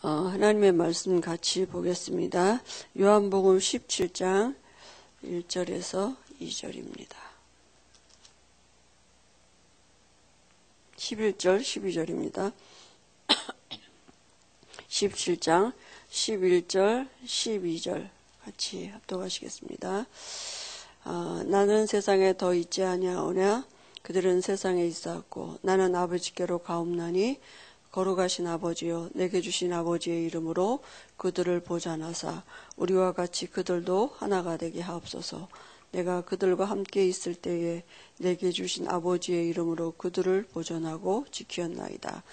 하나님의 말씀 같이 보겠습니다. 요한복음 17장 1절에서 2절입니다. 11절, 12절입니다. 17장 11절, 12절 같이 합독하시겠습니다. 나는 세상에 더 있지 아니하오냐 그들은 세상에 있사옵고 나는 아버지께로 가옵나니 거룩하신 아버지여 내게 주신 아버지의 이름으로 그들을 보존하사 우리와 같이 그들도 하나가 되게 하옵소서. 내가 그들과 함께 있을 때에 내게 주신 아버지의 이름으로 그들을 보존하고 지키었나이다.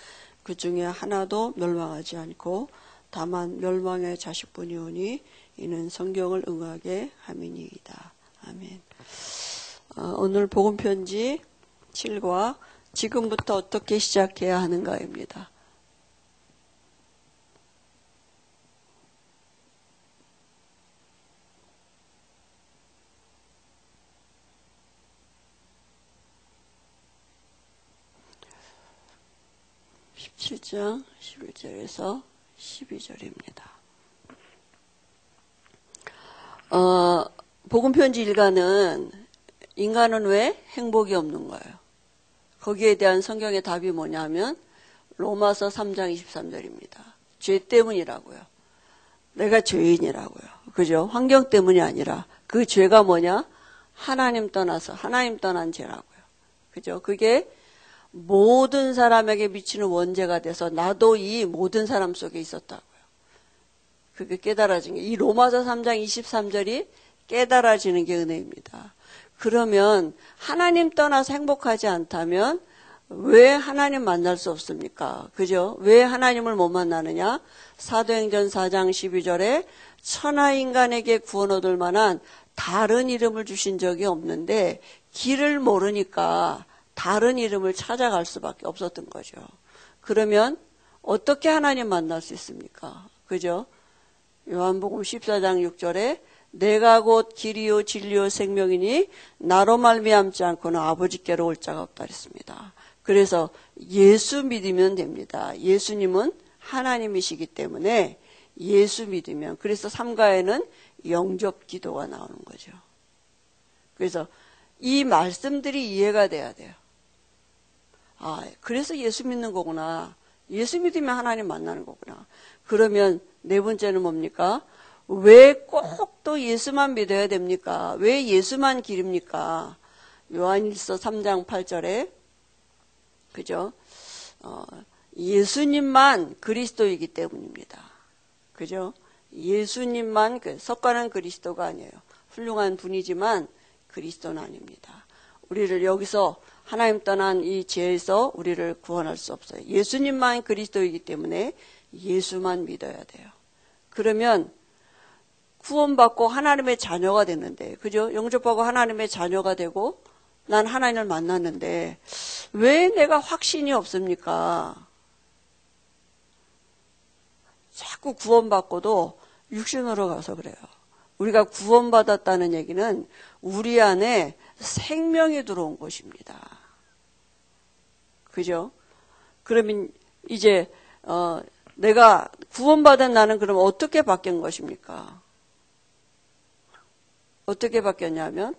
그 중에 하나도 멸망하지 않고 다만 멸망의 자식뿐이오니 이는 성경을 응하게 함이니이다. 아멘. 오늘 복음편지 7과 지금부터 어떻게 시작해야 하는가입니다. (17장) 11절에서 12절입니다. 복음편지 일가는 인간은 왜 행복이 없는 거예요? 거기에 대한 성경의 답이 뭐냐면 로마서 3장 23절입니다. 죄 때문이라고요. 내가 죄인이라고요. 그죠? 환경 때문이 아니라 그 죄가 뭐냐? 하나님 떠나서 하나님 떠난 죄라고요. 그죠? 그게 모든 사람에게 미치는 원죄가 돼서 나도 이 모든 사람 속에 있었다고요. 그게 깨달아진 게 이 로마서 3장 23절이 깨달아지는 게 은혜입니다. 그러면 하나님 떠나서 행복하지 않다면 왜 하나님 만날 수 없습니까? 그죠? 왜 하나님을 못 만나느냐? 사도행전 4장 12절에 천하인간에게 구원 얻을 만한 다른 이름을 주신 적이 없는데 길을 모르니까 다른 이름을 찾아갈 수밖에 없었던 거죠. 그러면 어떻게 하나님 만날 수 있습니까? 그죠? 요한복음 14장 6절에 내가 곧 길이요 진리요 생명이니 나로 말미암지 않고는 아버지께로 올 자가 없다 그랬습니다. 그래서 예수 믿으면 됩니다. 예수님은 하나님이시기 때문에 예수 믿으면 그래서 삼가에는 영접 기도가 나오는 거죠. 그래서 이 말씀들이 이해가 돼야 돼요. 그래서 예수 믿는 거구나. 예수 믿으면 하나님 만나는 거구나. 그러면 네 번째는 뭡니까? 왜 꼭 또 예수만 믿어야 됩니까? 왜 예수만 길입니까? 요한일서 3장 8절에 그죠? 예수님만 그리스도이기 때문입니다. 그죠? 예수님만 석가는 그리스도가 아니에요. 훌륭한 분이지만 그리스도는 아닙니다. 우리를 여기서 하나님 떠난 이 죄에서 우리를 구원할 수 없어요. 예수님만 그리스도이기 때문에 예수만 믿어야 돼요. 그러면 구원받고 하나님의 자녀가 됐는데, 그죠? 영접하고 하나님의 자녀가 되고 난 하나님을 만났는데 왜 내가 확신이 없습니까? 자꾸 구원받고도 육신으로 가서 그래요. 우리가 구원받았다는 얘기는 우리 안에 생명이 들어온 것입니다. 그죠? 그러면 이제 내가 구원받은 나는 그럼 어떻게 바뀐 것입니까? 어떻게 바뀌었냐면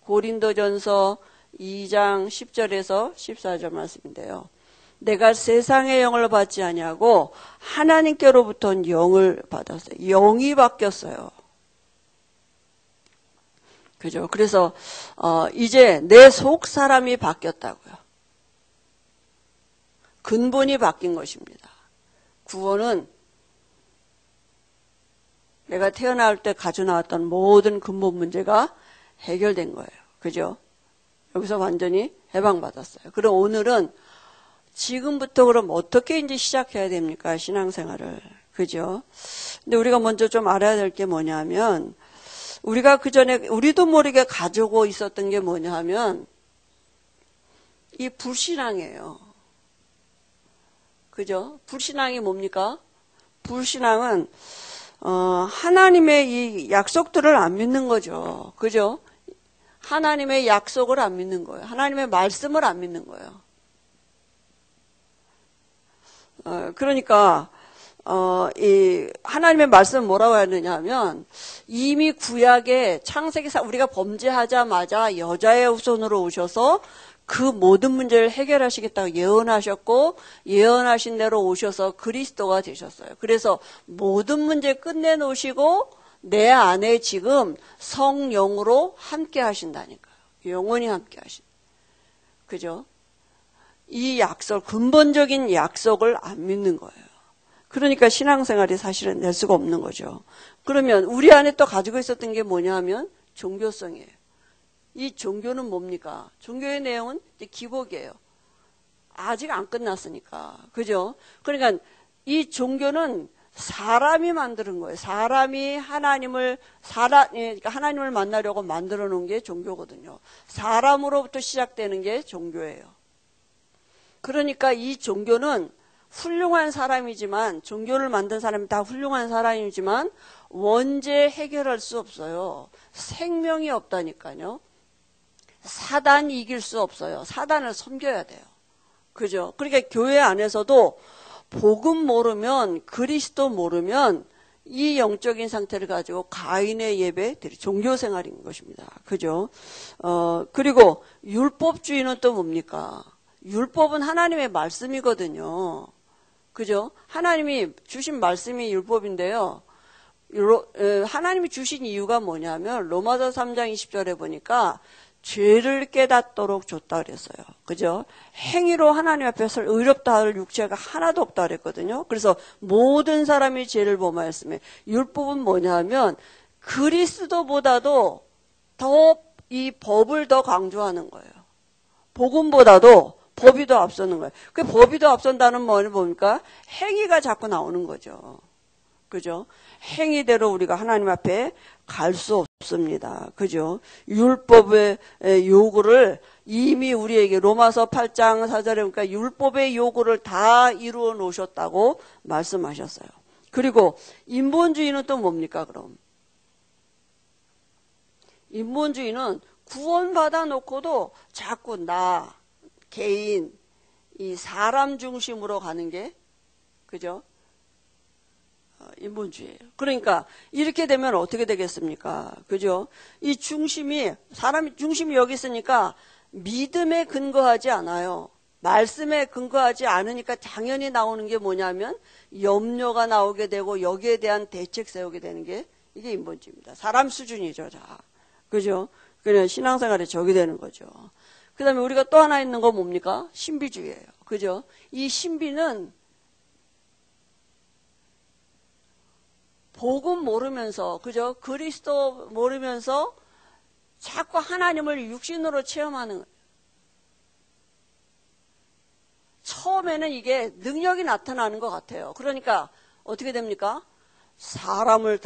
고린도전서 2장 10절에서 14절 말씀인데요. 내가 세상의 영을 받지 아니하고 하나님께로부터는 영을 받았어요. 영이 바뀌었어요. 그죠? 그래서 이제 내 속 사람이 바뀌었다고요. 근본이 바뀐 것입니다. 구원은 내가 태어날 때 가져 나왔던 모든 근본 문제가 해결된 거예요. 그죠? 여기서 완전히 해방받았어요. 그럼 오늘은 지금부터 그럼 어떻게 이제 시작해야 됩니까? 신앙생활을. 그죠? 근데 우리가 먼저 좀 알아야 될 게 뭐냐면 우리가 그전에 우리도 모르게 가지고 있었던 게 뭐냐 하면 이 불신앙이에요. 그죠? 불신앙이 뭡니까? 불신앙은 하나님의 이 약속들을 안 믿는 거죠. 그죠? 하나님의 약속을 안 믿는 거예요. 하나님의 말씀을 안 믿는 거예요. 그러니까 이 하나님의 말씀은 뭐라고 하느냐 하면 이미 구약에 창세기사 우리가 범죄하자마자 여자의 후손으로 오셔서 그 모든 문제를 해결하시겠다고 예언하셨고 예언하신 대로 오셔서 그리스도가 되셨어요. 그래서 모든 문제 끝내놓으시고 내 안에 지금 성령으로 함께 하신다니까요. 영원히 함께 하신다. 그죠? 이 약속, 근본적인 약속을 안 믿는 거예요. 그러니까 신앙생활이 사실은 될 수가 없는 거죠. 그러면 우리 안에 또 가지고 있었던 게 뭐냐 하면 종교성이에요. 이 종교는 뭡니까? 종교의 내용은 이제 기복이에요. 아직 안 끝났으니까. 그죠? 그러니까 이 종교는 사람이 만드는 거예요. 사람이 그러니까 하나님을 만나려고 만들어 놓은 게 종교거든요. 사람으로부터 시작되는 게 종교예요. 그러니까 이 종교는 훌륭한 사람이지만, 종교를 만든 사람이 다 훌륭한 사람이지만 원죄 해결할 수 없어요. 생명이 없다니까요. 사단이 이길 수 없어요. 사단을 섬겨야 돼요. 그죠? 그러니까 교회 안에서도 복음 모르면, 그리스도 모르면 이 영적인 상태를 가지고 가인의 예배, 종교 생활인 것입니다. 그죠? 그리고 율법주의는 또 뭡니까? 율법은 하나님의 말씀이거든요. 그죠? 하나님이 주신 말씀이 율법인데요. 하나님이 주신 이유가 뭐냐면 로마서 3장 20절에 보니까 죄를 깨닫도록 줬다 그랬어요. 그죠? 행위로 하나님 앞에서 의롭다 할 육체가 하나도 없다 그랬거든요. 그래서 모든 사람이 죄를 범하였으며 율법은 뭐냐면 그리스도보다도 더 이 법을 더 강조하는 거예요. 복음보다도 법이 더 앞서는 거예요. 그 법이 더 앞선다는 말은 뭡니까? 행위가 자꾸 나오는 거죠. 그죠? 행위대로 우리가 하나님 앞에 갈 수 없습니다. 그죠? 율법의 요구를 이미 우리에게 로마서 8장 4절에 보니까 율법의 요구를 다 이루어 놓으셨다고 말씀하셨어요. 그리고 인본주의는 또 뭡니까 그럼? 인본주의는 구원받아 놓고도 자꾸 나, 개인, 이 사람 중심으로 가는 게 그죠? 인본주의예요. 그러니까 이렇게 되면 어떻게 되겠습니까? 그죠? 이 중심이 사람이 중심이 여기 있으니까 믿음에 근거하지 않아요. 말씀에 근거하지 않으니까 당연히 나오는 게 뭐냐면 염려가 나오게 되고 여기에 대한 대책 세우게 되는 게 이게 인본주의입니다. 사람 수준이죠. 자, 그죠? 그냥 신앙생활에 적이 되는 거죠. 그 다음에 우리가 또 하나 있는 거 뭡니까? 신비주의예요. 그죠? 이 신비는 복음 모르면서, 그죠? 그리스도 모르면서 자꾸 하나님을 육신으로 체험하는 거예요. 처음에는 이게 능력이 나타나는 것 같아요. 그러니까 어떻게 됩니까? 사람이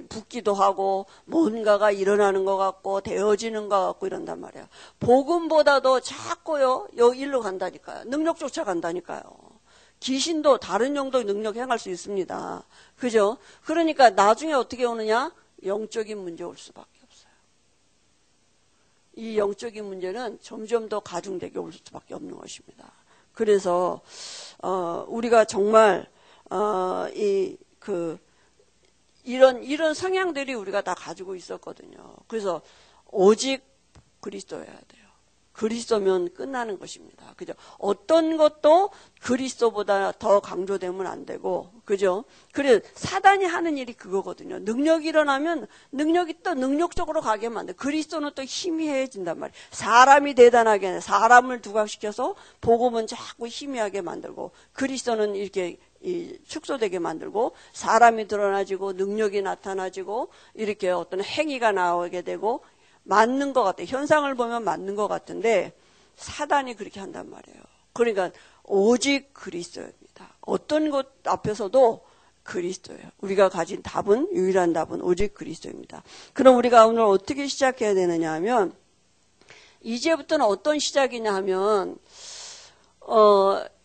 붙기도 하고 뭔가가 일어나는 것 같고 되어지는 것 같고 이런단 말이에요. 복음보다도 자꾸요 일로 간다니까요. 능력 쫓아간다니까요. 귀신도 다른 용도의 능력 행할 수 있습니다. 그죠? 그러니까 나중에 어떻게 오느냐? 영적인 문제 올 수밖에 없어요. 이 영적인 문제는 점점 더 가중되게 올 수밖에 없는 것입니다. 그래서 우리가 정말 이런 성향들이 우리가 다 가지고 있었거든요. 그래서 오직 그리스도여야 돼요. 그리스도면 끝나는 것입니다. 그죠? 어떤 것도 그리스도보다 더 강조되면 안 되고, 그죠? 그래, 사단이 하는 일이 그거거든요. 능력이 일어나면 능력이 또 능력적으로 가게 만들어요. 그리스도는 또 희미해진단 말이에요. 사람이 대단하게, 사람을 두각시켜서 복음은 자꾸 희미하게 만들고, 그리스도는 이렇게 축소되게 만들고, 사람이 드러나지고, 능력이 나타나지고, 이렇게 어떤 행위가 나오게 되고, 맞는 것 같아요. 현상을 보면 맞는 것 같은데 사단이 그렇게 한단 말이에요. 그러니까 오직 그리스도입니다. 어떤 것 앞에서도 그리스도예요. 우리가 가진 답은, 유일한 답은 오직 그리스도입니다. 그럼 우리가 오늘 어떻게 시작해야 되느냐 하면 이제부터는 어떤 시작이냐 하면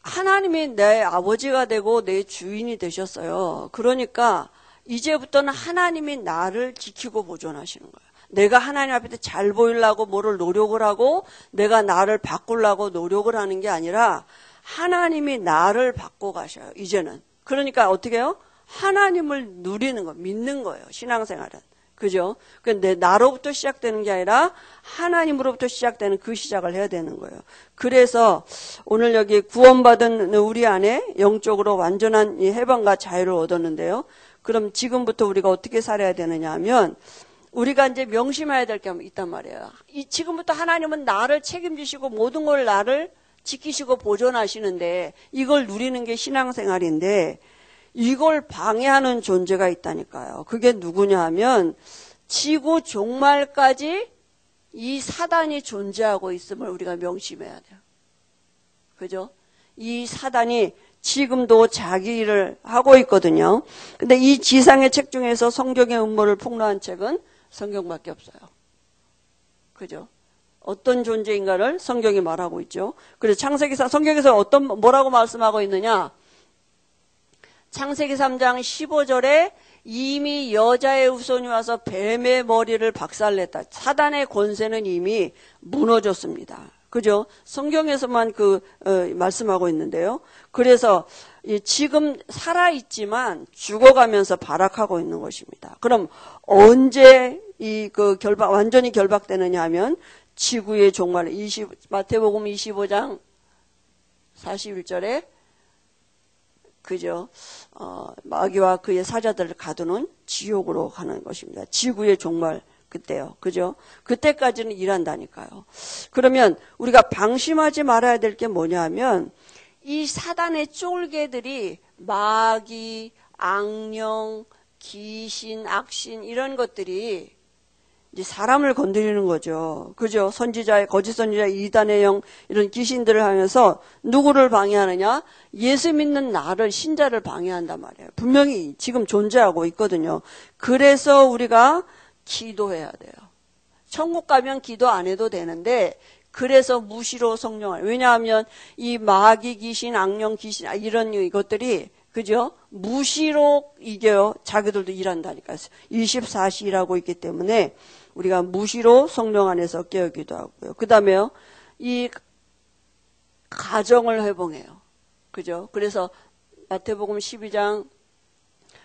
하나님이 내 아버지가 되고 내 주인이 되셨어요. 그러니까 이제부터는 하나님이 나를 지키고 보존하시는 거예요. 내가 하나님 앞에 잘 보이려고 뭐를 노력을 하고 내가 나를 바꾸려고 노력을 하는 게 아니라 하나님이 나를 받고 가셔요. 이제는. 그러니까 어떻게 해요? 하나님을 누리는 거, 믿는 거예요. 신앙생활은. 그죠? 근데 나로부터 시작되는 게 아니라 하나님으로부터 시작되는 그 시작을 해야 되는 거예요. 그래서 오늘 여기 구원받은 우리 안에 영적으로 완전한 이 해방과 자유를 얻었는데요. 그럼 지금부터 우리가 어떻게 살아야 되느냐 하면 우리가 이제 명심해야 될 게 있단 말이에요. 지금부터 하나님은 나를 책임지시고 모든 걸 나를 지키시고 보존하시는데 이걸 누리는 게 신앙생활인데 이걸 방해하는 존재가 있다니까요. 그게 누구냐 하면 지구 종말까지 이 사단이 존재하고 있음을 우리가 명심해야 돼요. 그죠? 이 사단이 지금도 자기 일을 하고 있거든요. 근데 이 지상의 책 중에서 성경의 음모를 폭로한 책은 성경밖에 없어요. 그죠? 어떤 존재인가를 성경이 말하고 있죠. 그래서 창세기상 성경에서 뭐라고 말씀하고 있느냐? 창세기 3장 15절에 이미 여자의 후손이 와서 뱀의 머리를 박살냈다. 사단의 권세는 이미 무너졌습니다. 그죠? 성경에서만 말씀하고 있는데요. 그래서 지금 살아있지만 죽어가면서 발악하고 있는 것입니다. 그럼 언제 완전히 결박되느냐 하면 지구의 종말, 마태복음 25장 41절에 그죠? 마귀와 그의 사자들을 가두는 지옥으로 가는 것입니다. 지구의 종말 그때요. 그죠? 그때까지는 일한다니까요. 그러면 우리가 방심하지 말아야 될 게 뭐냐 하면 이 사단의 쫄개들이 마귀, 악령, 귀신, 악신 이런 것들이 이제 사람을 건드리는 거죠. 그죠? 거짓 선지자, 이단의 영, 이런 귀신들을 하면서 누구를 방해하느냐? 예수 믿는 나를, 신자를 방해한단 말이에요. 분명히 지금 존재하고 있거든요. 그래서 우리가 기도해야 돼요. 천국 가면 기도 안 해도 되는데, 그래서 무시로 성령을, 왜냐하면 이 마귀 귀신, 악령 귀신, 이런 이것들이 그죠? 무시로 이겨요. 자기들도 일한다니까요. 24시 일하고 있기 때문에 우리가 무시로 성령 안에서 깨우기도 하고요. 그 다음에요. 이 가정을 회복해요. 그죠? 그래서 마태복음 12장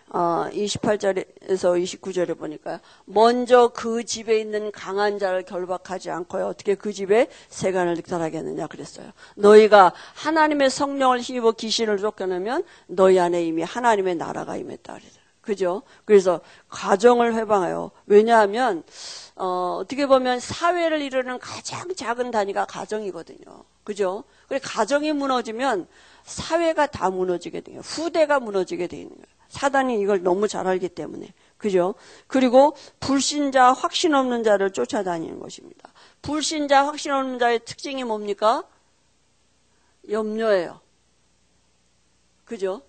28절에서 29절에 보니까 먼저 그 집에 있는 강한 자를 결박하지 않고요. 어떻게 그 집에 세간을 늑탈하겠느냐 그랬어요. 너희가 하나님의 성령을 힘입어 귀신을 쫓겨내면 너희 안에 이미 하나님의 나라가 임했다 그랬어요. 그죠? 그래서 가정을 회방해요. 왜냐하면 어떻게 보면 사회를 이루는 가장 작은 단위가 가정이거든요. 그죠? 그래 가정이 무너지면 사회가 다 무너지게 돼요. 후대가 무너지게 되는 거예요. 사단이 이걸 너무 잘 알기 때문에. 그죠? 그리고 불신자, 확신 없는 자를 쫓아다니는 것입니다. 불신자, 확신 없는 자의 특징이 뭡니까? 염려예요. 그죠?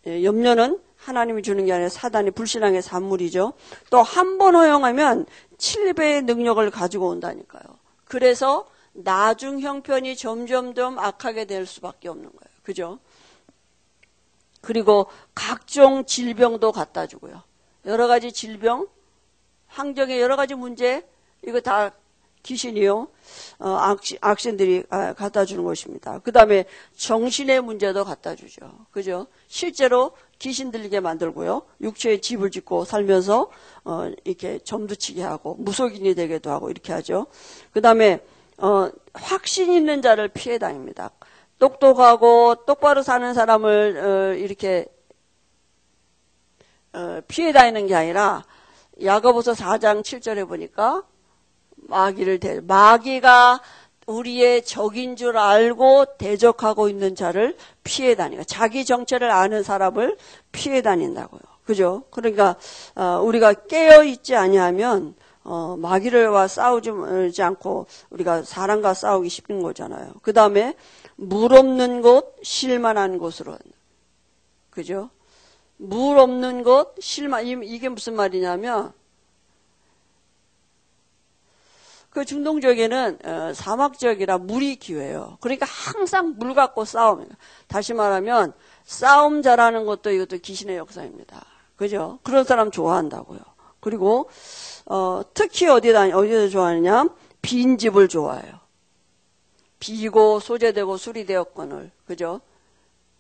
염려는 하나님이 주는 게 아니라 사단이 불신앙의 산물이죠. 또 한 번 허용하면 7배의 능력을 가지고 온다니까요. 그래서 나중 형편이 점점점 악하게 될 수밖에 없는 거예요. 그죠? 그리고 각종 질병도 갖다 주고요. 여러 가지 질병, 환경의 여러 가지 문제, 이거 다 귀신이요. 악신들이 갖다 주는 것입니다. 그 다음에 정신의 문제도 갖다 주죠. 그죠? 실제로 귀신 들리게 만들고요. 육체에 집을 짓고 살면서 이렇게 점두치게 하고 무속인이 되기도 하고 이렇게 하죠. 그 다음에 확신 있는 자를 피해 다닙니다. 똑똑하고 똑바로 사는 사람을 이렇게 피해 다니는 게 아니라 야고보서 4장 7절에 보니까 마귀가 우리의 적인 줄 알고 대적하고 있는 자를 피해 다니고 자기 정체를 아는 사람을 피해 다닌다고요. 그죠? 그러니까 우리가 깨어 있지 아니하면 마귀와 싸우지 않고 우리가 사람과 싸우기 쉽은 거잖아요. 그 다음에 물 없는 곳, 쉴만한 곳으로. 그죠? 물 없는 곳, 이게 무슨 말이냐면 그 중동 지역에는 사막 지역이라 물이 기회예요. 그러니까 항상 물 갖고 싸웁니다. 다시 말하면 싸움 잘하는 것도 이것도 귀신의 역사입니다. 그죠? 그런 사람 좋아한다고요. 그리고 특히 어디다 좋아하느냐? 빈 집을 좋아해요. 비고 소재되고 수리되었거늘. 그죠?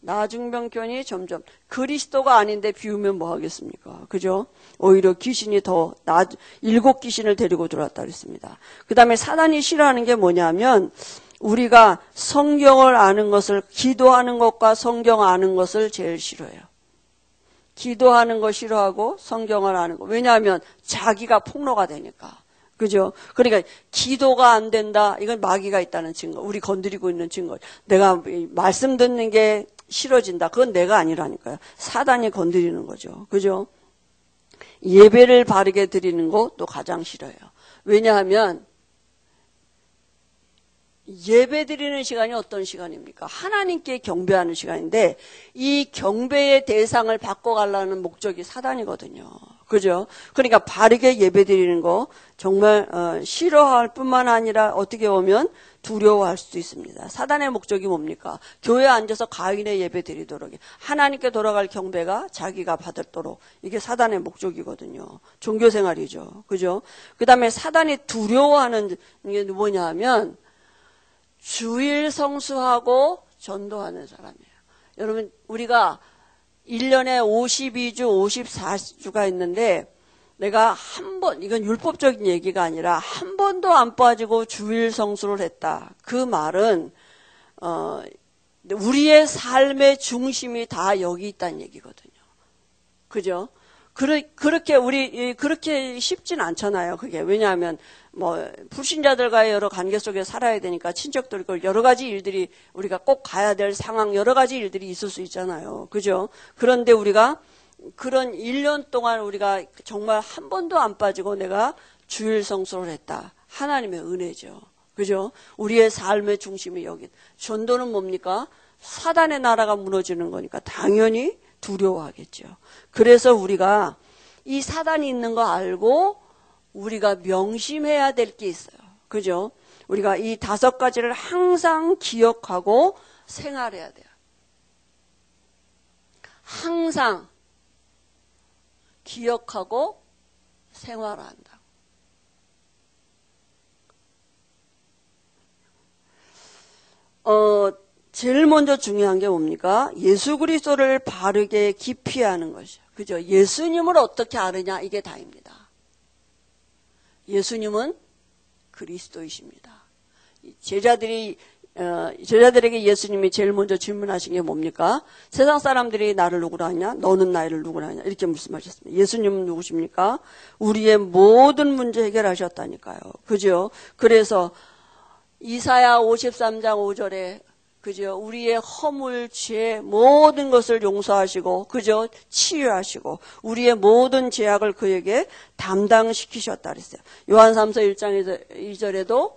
나중병견이 점점 그리스도가 아닌데 비우면 뭐 하겠습니까? 그죠? 오히려 귀신이 더 일곱 귀신을 데리고 들어왔다 그랬습니다. 그 다음에 사단이 싫어하는 게 뭐냐면 우리가 성경을 아는 것을, 기도하는 것과 성경 아는 것을 제일 싫어해요. 기도하는 거 싫어하고 성경을 아는 거. 왜냐하면 자기가 폭로가 되니까. 그죠? 그러니까 기도가 안 된다. 이건 마귀가 있다는 증거. 우리 건드리고 있는 증거. 내가 말씀 듣는 게 싫어진다. 그건 내가 아니라니까요. 사단이 건드리는 거죠. 그죠? 예배를 바르게 드리는 것도 가장 싫어요. 왜냐하면 예배 드리는 시간이 어떤 시간입니까? 하나님께 경배하는 시간인데 이 경배의 대상을 바꿔가려는 목적이 사단이거든요. 그죠? 그러니까 바르게 예배 드리는 거 정말 싫어할 뿐만 아니라 어떻게 보면 두려워할 수도 있습니다. 사단의 목적이 뭡니까? 교회에 앉아서 가인의 예배 드리도록 하나님께 돌아갈 경배가 자기가 받도록 이게 사단의 목적이거든요. 종교생활이죠. 그죠? 그 다음에 사단이 두려워하는 게 뭐냐 하면 주일 성수하고 전도하는 사람이에요. 여러분 우리가 1년에 52주, 54주가 있는데 내가 한 번, 이건 율법적인 얘기가 아니라 한 번도 안 빠지고 주일 성수를 했다. 그 말은 우리의 삶의 중심이 다 여기 있다는 얘기거든요. 그죠? 그렇게 쉽진 않잖아요. 그게. 왜냐하면, 불신자들과의 여러 관계 속에 살아야 되니까 친척들, 여러 가지 일들이 우리가 꼭 가야 될 상황, 여러 가지 일들이 있을 수 있잖아요. 그죠? 그런데 우리가 그런 1년 동안 우리가 정말 한 번도 안 빠지고 내가 주일 성수를 했다. 하나님의 은혜죠. 그죠? 우리의 삶의 중심이 여기. 전도는 뭡니까? 사단의 나라가 무너지는 거니까 당연히 두려워하겠죠. 그래서 우리가 이 사단이 있는 거 알고 우리가 명심해야 될 게 있어요. 그죠? 우리가 이 5가지를 항상 기억하고 생활해야 돼요. 항상 기억하고 생활한다. 제일 먼저 중요한 게 뭡니까? 예수 그리스도를 바르게 깊이 아는 것이죠. 그죠? 예수님을 어떻게 아느냐 이게 다입니다. 예수님은 그리스도이십니다. 제자들에게 예수님이 제일 먼저 질문하신 게 뭡니까? 세상 사람들이 나를 누구라 하냐? 너는 나를 누구라 하냐? 이렇게 말씀하셨습니다. 예수님은 누구십니까? 우리의 모든 문제 해결하셨다니까요. 그죠? 그래서 이사야 53장 5절에 그죠? 우리의 허물, 죄, 모든 것을 용서하시고, 그죠? 치유하시고, 우리의 모든 죄악을 그에게 담당시키셨다 그랬어요. 요한 3서 1장 2절에도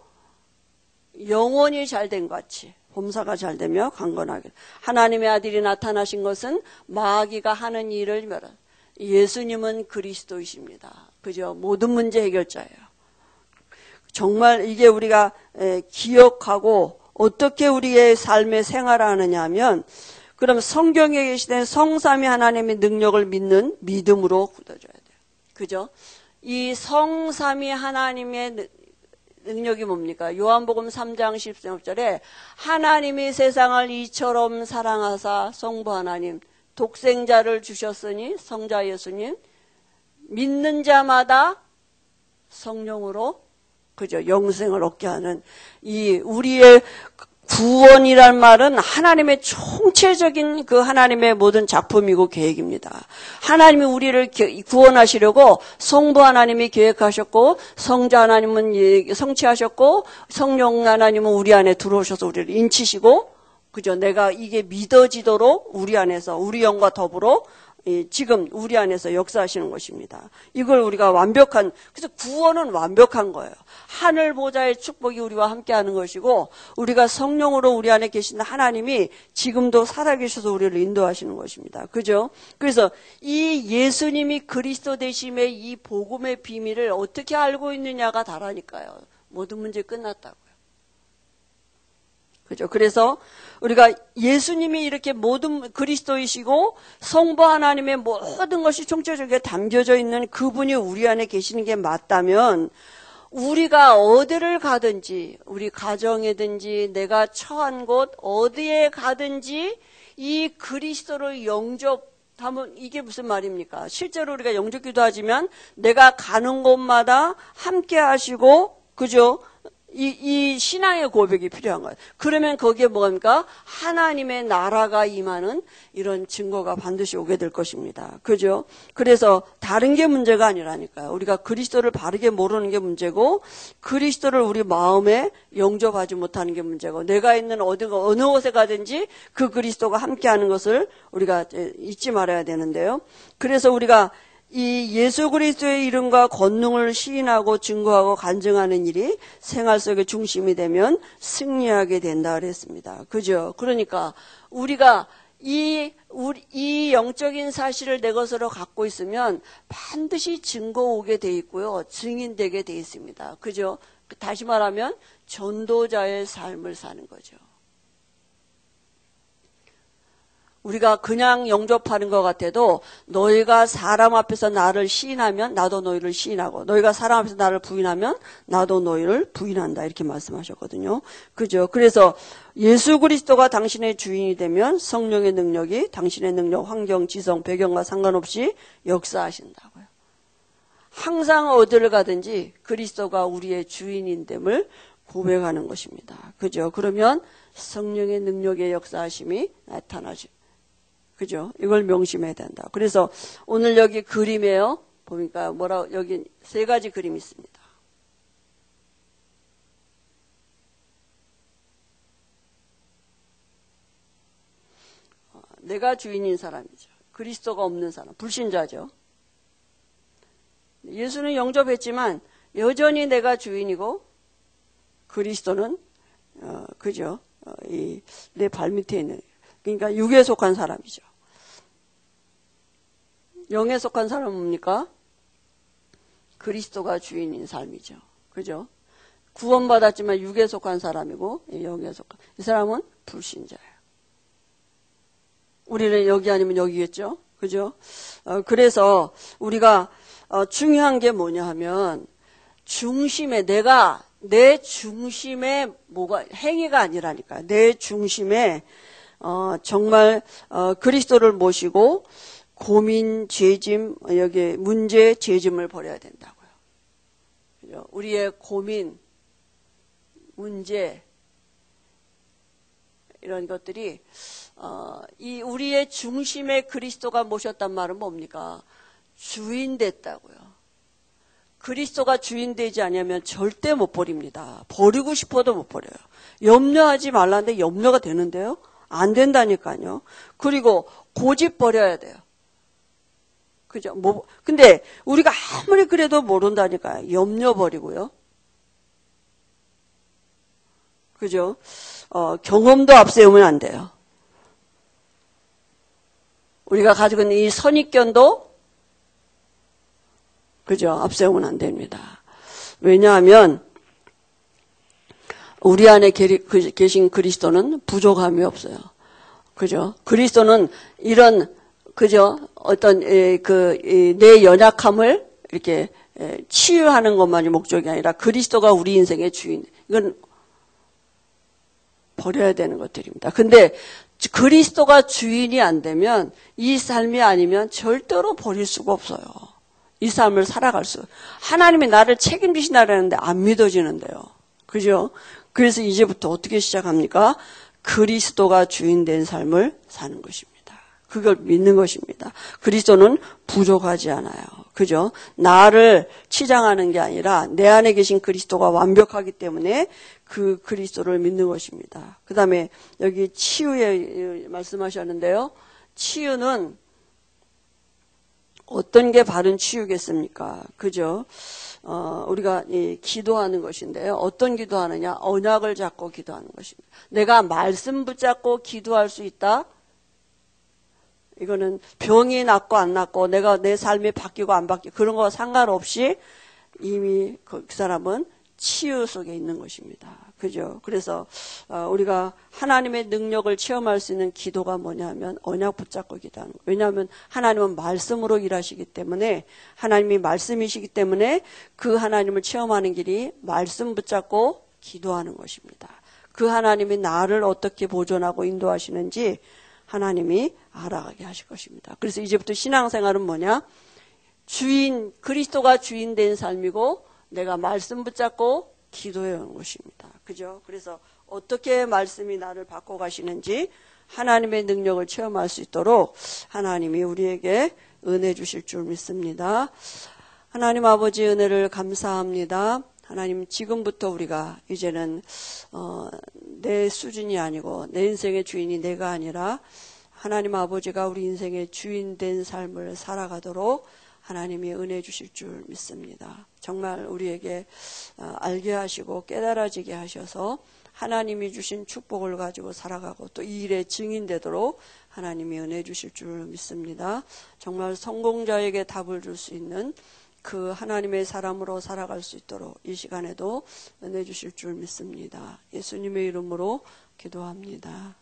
영원히 잘된 같이, 범사가 잘되며 강건하게. 하나님의 아들이 나타나신 것은 마귀가 하는 일을 멸한. 예수님은 그리스도이십니다. 그죠? 모든 문제 해결자예요. 정말 이게 우리가 기억하고, 어떻게 우리의 삶에 생활하느냐 하면 그럼 성경에 계시된 성삼위 하나님의 능력을 믿는 믿음으로 굳어져야 돼요. 그죠? 이 성삼위 하나님의 능력이 뭡니까? 요한복음 3장 13절에 하나님이 세상을 이처럼 사랑하사 성부 하나님 독생자를 주셨으니 성자 예수님 믿는 자마다 성령으로 그죠? 영생을 얻게 하는 이 우리의 구원이란 말은 하나님의 총체적인 그 하나님의 모든 작품이고 계획입니다. 하나님이 우리를 구원하시려고 성부 하나님이 계획하셨고 성자 하나님은 성취하셨고 성령 하나님은 우리 안에 들어오셔서 우리를 인치시고 그죠? 내가 이게 믿어지도록 우리 안에서 우리 영과 더불어 지금 우리 안에서 역사하시는 것입니다. 이걸 우리가 그래서 구원은 완벽한 거예요. 하늘 보좌의 축복이 우리와 함께하는 것이고 우리가 성령으로 우리 안에 계신 하나님이 지금도 살아계셔서 우리를 인도하시는 것입니다. 그죠? 그래서 이 예수님이 그리스도 되심의 이 복음의 비밀을 어떻게 알고 있느냐가 다라니까요. 모든 문제 끝났다고요. 그죠? 그래서 우리가 예수님이 이렇게 모든 그리스도이시고 성부 하나님의 모든 것이 총체적으로 담겨져 있는 그분이 우리 안에 계시는 게 맞다면 우리가 어디를 가든지, 우리 가정이든지 내가 처한 곳 어디에 가든지 이 그리스도를 영접하면 이게 무슨 말입니까? 실제로 우리가 영접 기도하지만 내가 가는 곳마다 함께 하시고, 그죠? 이 신앙의 고백이 필요한 거예요. 그러면 거기에 뭐입니까? 하나님의 나라가 임하는 이런 증거가 반드시 오게 될 것입니다. 그죠? 그래서 다른 게 문제가 아니라니까요. 우리가 그리스도를 바르게 모르는 게 문제고, 그리스도를 우리 마음에 영접하지 못하는 게 문제고, 내가 있는 어느 곳에 가든지 그 그리스도가 함께하는 것을 우리가 잊지 말아야 되는데요. 그래서 우리가 이 예수 그리스도의 이름과 권능을 시인하고 증거하고 간증하는 일이 생활 속의 중심이 되면 승리하게 된다 그랬습니다. 그죠? 그러니까 우리가 이 영적인 사실을 내 것으로 갖고 있으면 반드시 증거 오게 돼 있고요. 증인되게 돼 있습니다. 그죠? 다시 말하면 전도자의 삶을 사는 거죠. 우리가 그냥 영접하는 것 같아도 너희가 사람 앞에서 나를 시인하면 나도 너희를 시인하고, 너희가 사람 앞에서 나를 부인하면 나도 너희를 부인한다, 이렇게 말씀하셨거든요. 그죠? 그래서 예수 그리스도가 당신의 주인이 되면 성령의 능력이 당신의 능력, 환경, 지성, 배경과 상관없이 역사하신다고요. 항상 어디를 가든지 그리스도가 우리의 주인인됨을 고백하는 것입니다. 그죠? 그러면 성령의 능력의 역사하심이 나타나죠. 그죠? 이걸 명심해야 된다. 그래서 오늘 여기 그림에요. 보니까 여기 세 가지 그림이 있습니다. 내가 주인인 사람이죠. 그리스도가 없는 사람, 불신자죠. 예수는 영접했지만 여전히 내가 주인이고 그리스도는 그죠? 내 발밑에 있는, 그러니까 육에 속한 사람이죠. 영에 속한 사람은 뭡니까? 그리스도가 주인인 삶이죠. 그죠? 구원받았지만 육에 속한 사람이고 영에 속한, 이 사람은 불신자예요. 우리는 여기 아니면 여기겠죠? 그죠? 그래서 우리가 중요한 게 뭐냐 하면 중심에 내 중심에 뭐가 행위가 아니라니까. 내 중심에 정말 그리스도를 모시고 고민, 죄짐, 여기 문제, 죄짐을 버려야 된다고요. 그죠? 우리의 고민, 문제 이런 것들이 이 우리의 중심에 그리스도가 모셨단 말은 뭡니까? 주인 됐다고요. 그리스도가 주인 되지 않으면 절대 못 버립니다. 버리고 싶어도 못 버려요. 염려하지 말라는데 염려가 되는데요? 안 된다니까요. 그리고 고집 버려야 돼요. 그죠? 근데 우리가 아무리 그래도 모른다니까요. 염려 버리고요. 그죠? 경험도 앞세우면 안 돼요. 우리가 가지고 있는 이 선입견도, 그죠? 앞세우면 안 됩니다. 왜냐하면 우리 안에 계신 그리스도는 부족함이 없어요. 그죠? 그리스도는 이런, 그죠? 어떤 내 연약함을 이렇게 치유하는 것만이 목적이 아니라 그리스도가 우리 인생의 주인. 이건 버려야 되는 것들입니다. 근데 그리스도가 주인이 안 되면, 이 삶이 아니면 절대로 버릴 수가 없어요. 이 삶을 살아갈 수. 하나님이 나를 책임지신다라는데 안 믿어지는데요. 그죠? 그래서 이제부터 어떻게 시작합니까? 그리스도가 주인 된 삶을 사는 것입니다. 그걸 믿는 것입니다. 그리스도는 부족하지 않아요. 그죠? 나를 치장하는 게 아니라 내 안에 계신 그리스도가 완벽하기 때문에 그 그리스도를 믿는 것입니다. 그 다음에 여기 치유에 말씀하셨는데요. 치유는 어떤 게 바른 치유겠습니까? 그죠? 우리가 기도하는 것인데요. 어떤 기도하느냐? 언약을 잡고 기도하는 것입니다. 내가 말씀 붙잡고 기도할 수 있다? 이거는 병이 낫고 안 낫고 내가 내 삶이 바뀌고 안 바뀌고 그런 거 상관없이 이미 그 사람은 치유 속에 있는 것입니다. 그죠? 그래서 우리가 하나님의 능력을 체험할 수 있는 기도가 뭐냐면 언약 붙잡고 기도하는 거예요. 왜냐하면 하나님은 말씀으로 일하시기 때문에, 하나님이 말씀이시기 때문에 그 하나님을 체험하는 길이 말씀 붙잡고 기도하는 것입니다. 그 하나님이 나를 어떻게 보존하고 인도하시는지 하나님이 알아가게 하실 것입니다. 그래서 이제부터 신앙생활은 뭐냐? 그리스도가 주인 된 삶이고 내가 말씀 붙잡고 기도해 오는 것입니다. 그죠? 그래서 어떻게 말씀이 나를 바꿔가시는지 하나님의 능력을 체험할 수 있도록 하나님이 우리에게 은혜 주실 줄 믿습니다. 하나님 아버지 은혜를 감사합니다. 하나님, 지금부터 우리가 이제는 내 수준이 아니고 내 인생의 주인이 내가 아니라 하나님 아버지가 우리 인생의 주인 된 삶을 살아가도록 하나님이 은혜 주실 줄 믿습니다. 정말 우리에게 알게 하시고 깨달아지게 하셔서 하나님이 주신 축복을 가지고 살아가고 또 이 일에 증인되도록 하나님이 은혜 주실 줄 믿습니다. 정말 성공자에게 답을 줄 수 있는 그 하나님의 사람으로 살아갈 수 있도록 이 시간에도 은혜 주실 줄 믿습니다. 예수님의 이름으로 기도합니다.